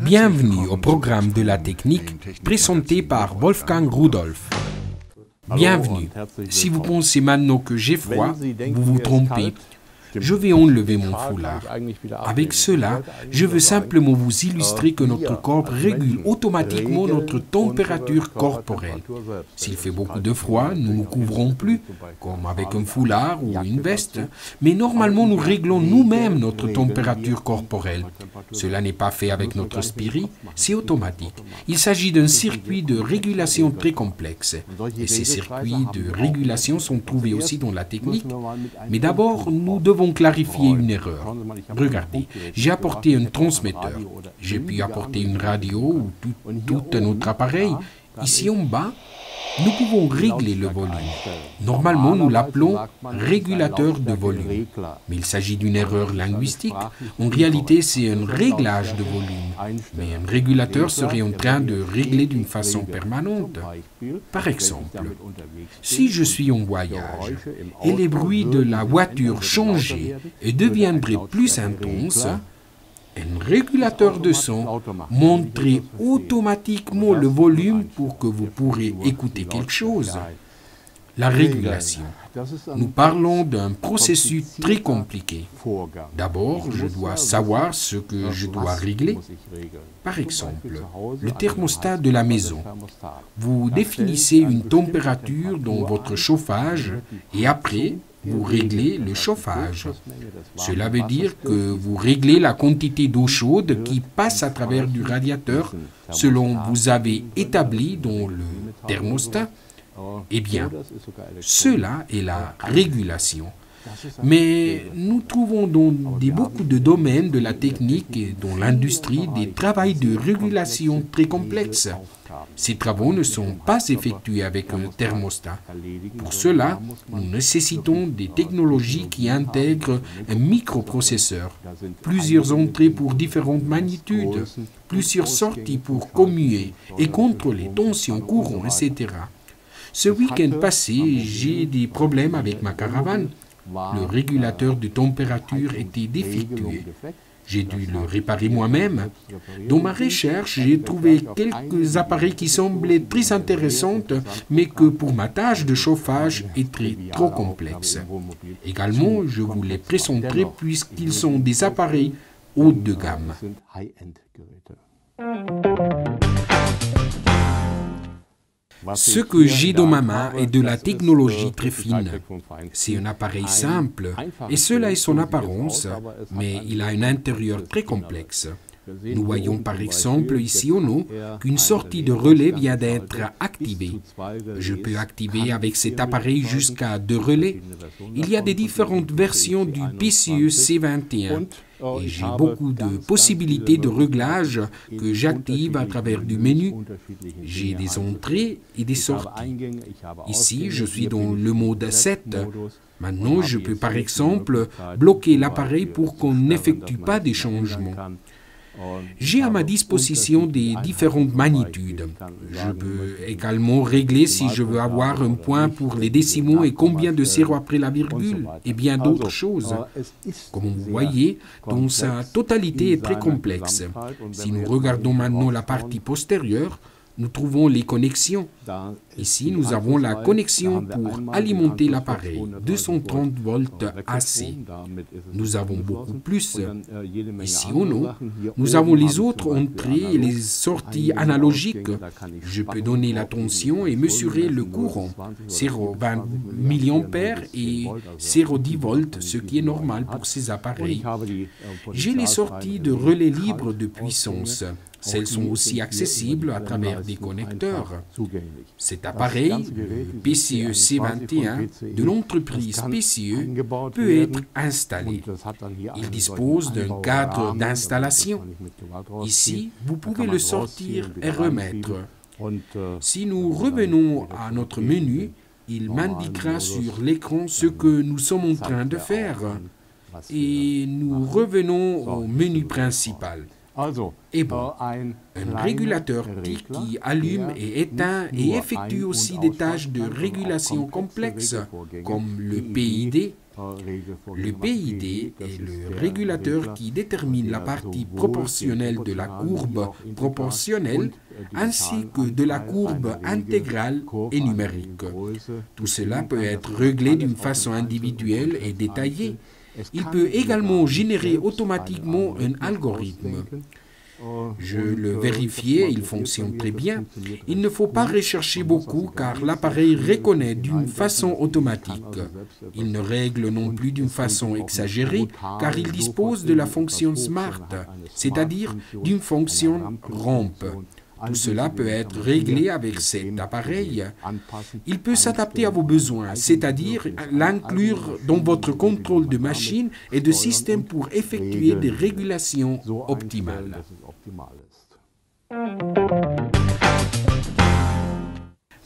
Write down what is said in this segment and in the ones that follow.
Bienvenue au programme de la technique présenté par Wolfgang Rudolph. Bienvenue. Si vous pensez maintenant que j'ai froid, vous vous trompez. Je vais enlever mon foulard. Avec cela, je veux simplement vous illustrer que notre corps régule automatiquement notre température corporelle. S'il fait beaucoup de froid, nous ne nous couvrons plus, comme avec un foulard ou une veste, mais normalement nous réglons nous-mêmes notre température corporelle. Cela n'est pas fait avec notre spirit, c'est automatique. Il s'agit d'un circuit de régulation très complexe. Et ces circuits de régulation sont trouvés aussi dans la technique. Mais d'abord, nous devons clarifier une erreur. Regardez, j'ai apporté un transmetteur. J'ai pu apporter une radio ou tout un autre appareil. Ici en bas, nous pouvons régler le volume. Normalement, nous l'appelons régulateur de volume. Mais il s'agit d'une erreur linguistique. En réalité, c'est un réglage de volume. Mais un régulateur serait en train de régler d'une façon permanente. Par exemple, si je suis en voyage et les bruits de la voiture changeaient et deviendraient plus intenses, un régulateur de son montrerait automatiquement le volume pour que vous pourrez écouter quelque chose. La régulation. Nous parlons d'un processus très compliqué. D'abord, je dois savoir ce que je dois régler. Par exemple, le thermostat de la maison. Vous définissez une température dans votre chauffage et après, vous réglez le chauffage. Cela veut dire que vous réglez la quantité d'eau chaude qui passe à travers du radiateur selon vous avez établi dans le thermostat. Eh bien, cela est la régulation. Mais nous trouvons dans beaucoup de domaines de la technique et dans l'industrie des travaux de régulation très complexes. Ces travaux ne sont pas effectués avec un thermostat. Pour cela, nous nécessitons des technologies qui intègrent un microprocesseur, plusieurs entrées pour différentes magnitudes, plusieurs sorties pour commuer et contrôler tension, courant, etc. Ce week-end passé, j'ai des problèmes avec ma caravane. Le régulateur de température était défectueux. J'ai dû le réparer moi-même. Dans ma recherche, j'ai trouvé quelques appareils qui semblaient très intéressants, mais que pour ma tâche de chauffage étaient trop complexes. Également, je vous les présenterai puisqu'ils sont des appareils haut de gamme. Ce que j'ai dans ma main est de la technologie très fine. C'est un appareil simple, et cela est son apparence, mais il a un intérieur très complexe. Nous voyons par exemple ici en haut qu'une sortie de relais vient d'être activée. Je peux activer avec cet appareil jusqu'à 2 relais. Il y a des différentes versions du PCE C21. Et j'ai beaucoup de possibilités de réglage que j'active à travers du menu. J'ai des entrées et des sorties. Ici, je suis dans le mode 7. Maintenant, je peux par exemple bloquer l'appareil pour qu'on n'effectue pas des changements. J'ai à ma disposition des différentes magnitudes. Je peux également régler si je veux avoir un point pour les décimaux et combien de zéros après la virgule, et bien d'autres choses. Comme vous voyez, dans sa totalité est très complexe. Si nous regardons maintenant la partie postérieure, nous trouvons les connexions. Ici, nous avons la connexion pour alimenter l'appareil, 230 volts AC. Nous avons beaucoup plus. Ici en haut, nous avons les autres entrées et les sorties analogiques. Je peux donner la tension et mesurer le courant, 0,20 mA et 0,10 volts, ce qui est normal pour ces appareils. J'ai les sorties de relais libres de puissance. Celles sont aussi accessibles à travers des connecteurs. Cet appareil, le PCE C21 de l'entreprise PCE, peut être installé. Il dispose d'un cadre d'installation. Ici, vous pouvez le sortir et remettre. Si nous revenons à notre menu, il m'indiquera sur l'écran ce que nous sommes en train de faire. Et nous revenons au menu principal. Et bon, un régulateur TIC qui allume et éteint et effectue aussi des tâches de régulation complexes, comme le PID. Le PID est le régulateur qui détermine la partie proportionnelle de la courbe proportionnelle ainsi que de la courbe intégrale et numérique. Tout cela peut être réglé d'une façon individuelle et détaillée. Il peut également générer automatiquement un algorithme. Je le vérifiais, il fonctionne très bien. Il ne faut pas rechercher beaucoup car l'appareil reconnaît d'une façon automatique. Il ne règle non plus d'une façon exagérée car il dispose de la fonction SMART, c'est-à-dire d'une fonction rampe. Tout cela peut être réglé avec cet appareil. Il peut s'adapter à vos besoins, c'est-à-dire l'inclure dans votre contrôle de machine et de système pour effectuer des régulations optimales.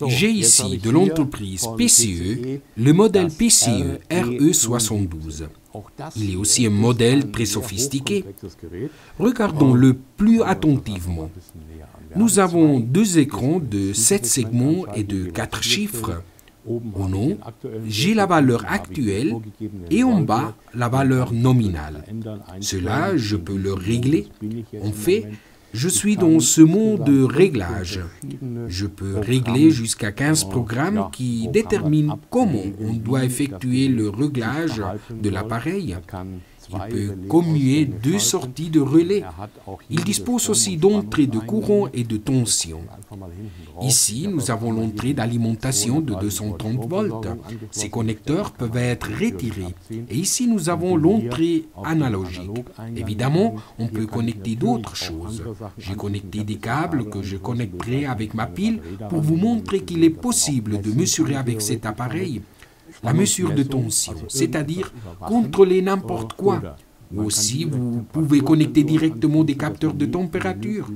J'ai ici de l'entreprise PCE le modèle PCE RE72. Il est aussi un modèle très sophistiqué. Regardons-le plus attentivement. Nous avons deux écrans de 7 segments et de 4 chiffres. Au nom, j'ai la valeur actuelle et en bas, la valeur nominale. Cela, je peux le régler. En fait, je suis dans ce mode de réglage. Je peux régler jusqu'à 15 programmes qui déterminent comment on doit effectuer le réglage de l'appareil. Il peut commuer deux sorties de relais. Il dispose aussi d'entrées de courant et de tension. Ici, nous avons l'entrée d'alimentation de 230 volts. Ces connecteurs peuvent être retirés. Et ici, nous avons l'entrée analogique. Évidemment, on peut connecter d'autres choses. J'ai connecté des câbles que je connecterai avec ma pile pour vous montrer qu'il est possible de mesurer avec cet appareil la mesure de tension, c'est-à-dire contrôler n'importe quoi. Aussi, vous pouvez connecter directement des capteurs de température.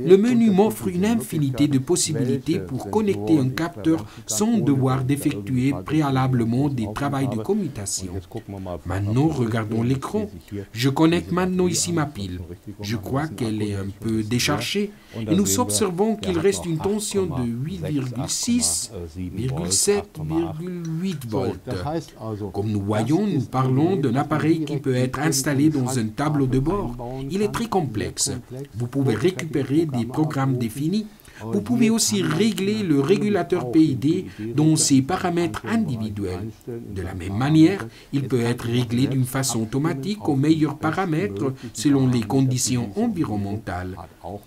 Le menu m'offre une infinité de possibilités pour connecter un capteur sans devoir d'effectuer préalablement des travaux de commutation. Maintenant, regardons l'écran. Je connecte maintenant ici ma pile. Je crois qu'elle est un peu déchargée et nous observons qu'il reste une tension de 8,6, 7,8 volts. Comme nous voyons, nous parlons d'un appareil qui peut être installé dans un tableau de bord. Il est très complexe. Vous pouvez récupérer des programmes définis. Vous pouvez aussi régler le régulateur PID dans ses paramètres individuels. De la même manière, il peut être réglé d'une façon automatique aux meilleurs paramètres selon les conditions environnementales.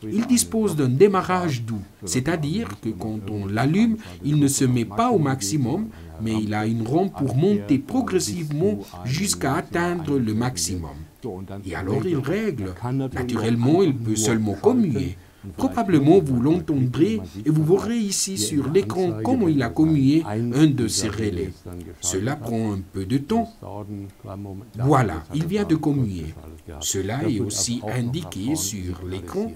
Il dispose d'un démarrage doux, c'est-à-dire que quand on l'allume, il ne se met pas au maximum, mais il a une rampe pour monter progressivement jusqu'à atteindre le maximum. Et alors il règle. Naturellement, il peut seulement commuer. Probablement vous l'entendrez et vous verrez ici sur l'écran comment il a commué un de ces relais. Cela prend un peu de temps. Voilà, il vient de commuer. Cela est aussi indiqué sur l'écran.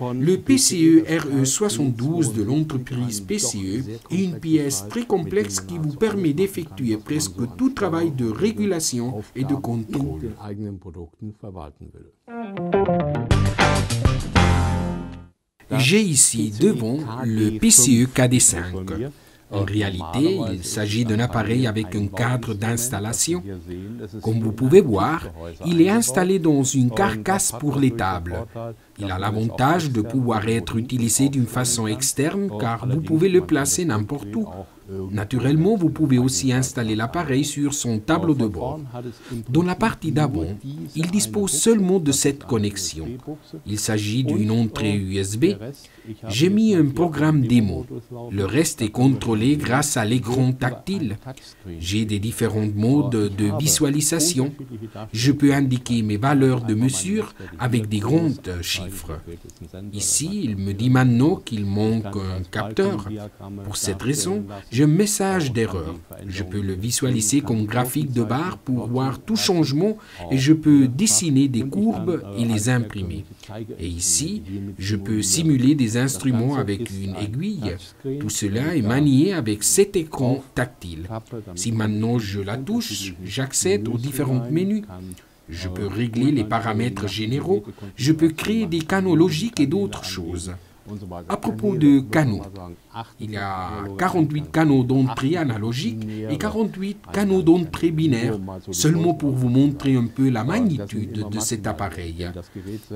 Le PCE RE72 de l'entreprise PCE est une pièce très complexe qui vous permet d'effectuer presque tout travail de régulation et de contrôle. J'ai ici devant le PCE KD5. En réalité, il s'agit d'un appareil avec un cadre d'installation. Comme vous pouvez voir, il est installé dans une carcasse pour les tables. Il a l'avantage de pouvoir être utilisé d'une façon externe car vous pouvez le placer n'importe où. Naturellement, vous pouvez aussi installer l'appareil sur son tableau de bord. Dans la partie d'avant, il dispose seulement de cette connexion. Il s'agit d'une entrée USB. J'ai mis un programme démo. Le reste est contrôlé grâce à l'écran tactile. J'ai des différents modes de visualisation. Je peux indiquer mes valeurs de mesure avec des grands chiffres. Ici, il me dit maintenant qu'il manque un capteur. Pour cette raison, j'ai un message d'erreur. Je peux le visualiser comme graphique de barre pour voir tout changement et je peux dessiner des courbes et les imprimer. Et ici, je peux simuler des instruments avec une aiguille. Tout cela est manié avec cet écran tactile. Si maintenant je la touche, j'accède aux différents menus. Je peux régler les paramètres généraux, je peux créer des canaux logiques et d'autres choses. À propos de canaux, il y a 48 canaux d'entrée analogiques et 48 canaux d'entrée binaires, seulement pour vous montrer un peu la magnitude de cet appareil.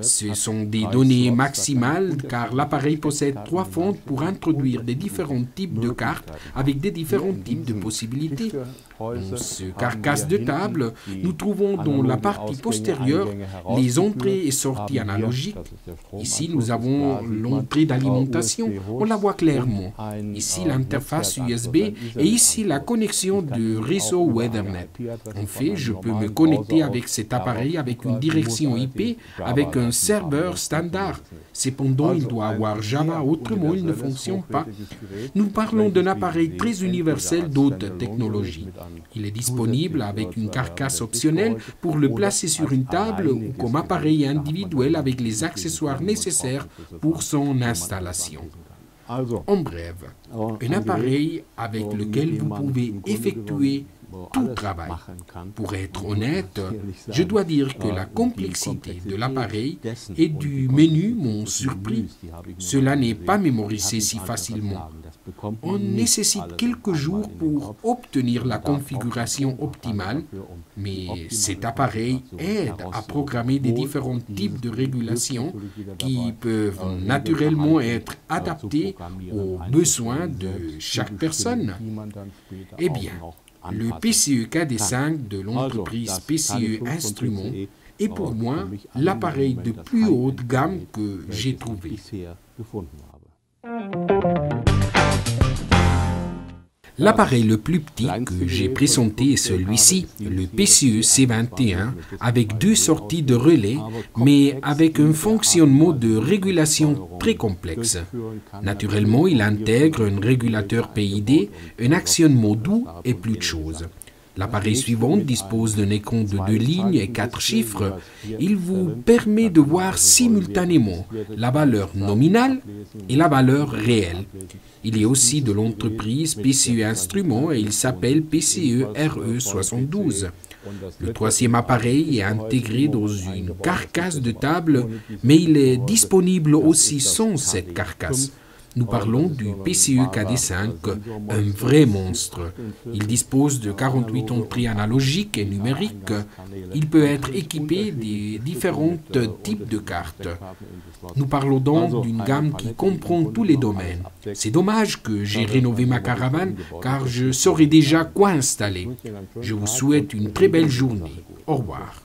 Ce sont des données maximales car l'appareil possède 3 fentes pour introduire des différents types de cartes avec des différents types de possibilités. Dans ce carcasse de table, nous trouvons dans la partie postérieure les entrées et sorties analogiques. Ici, nous avons l'entrée d'alimentation, on la voit clairement. Ici, l'interface USB et ici, la connexion du réseau Ethernet. En fait, je peux me connecter avec cet appareil avec une direction IP, avec un serveur standard. Cependant, il doit avoir Java, autrement il ne fonctionne pas. Nous parlons d'un appareil très universel d'haute technologie. Il est disponible avec une carcasse optionnelle pour le placer sur une table ou comme appareil individuel avec les accessoires nécessaires pour son installation. En bref, un appareil avec lequel vous pouvez effectuer tout travail. Pour être honnête, je dois dire que la complexité de l'appareil et du menu m'ont surpris. Cela n'est pas mémorisé si facilement. On nécessite quelques jours pour obtenir la configuration optimale, mais cet appareil aide à programmer des différents types de régulations qui peuvent naturellement être adaptés aux besoins de chaque personne. Eh bien, le PCE KD5 de l'entreprise PCE Instruments est pour moi l'appareil de plus haute gamme que j'ai trouvé. L'appareil le plus petit que j'ai présenté est celui-ci, le PCE C21, avec 2 sorties de relais, mais avec un fonctionnement de régulation très complexe. Naturellement, il intègre un régulateur PID, un actionnement doux et plus de choses. L'appareil suivant dispose d'un écran de 2 lignes et 4 chiffres. Il vous permet de voir simultanément la valeur nominale et la valeur réelle. Il est aussi de l'entreprise PCE Instruments et il s'appelle PCE RE72. Le troisième appareil est intégré dans une carcasse de table, mais il est disponible aussi sans cette carcasse. Nous parlons du PCE KD5, un vrai monstre. Il dispose de 48 entrées analogiques et numériques. Il peut être équipé des différents types de cartes. Nous parlons donc d'une gamme qui comprend tous les domaines. C'est dommage que j'ai rénové ma caravane car je saurais déjà quoi installer. Je vous souhaite une très belle journée. Au revoir.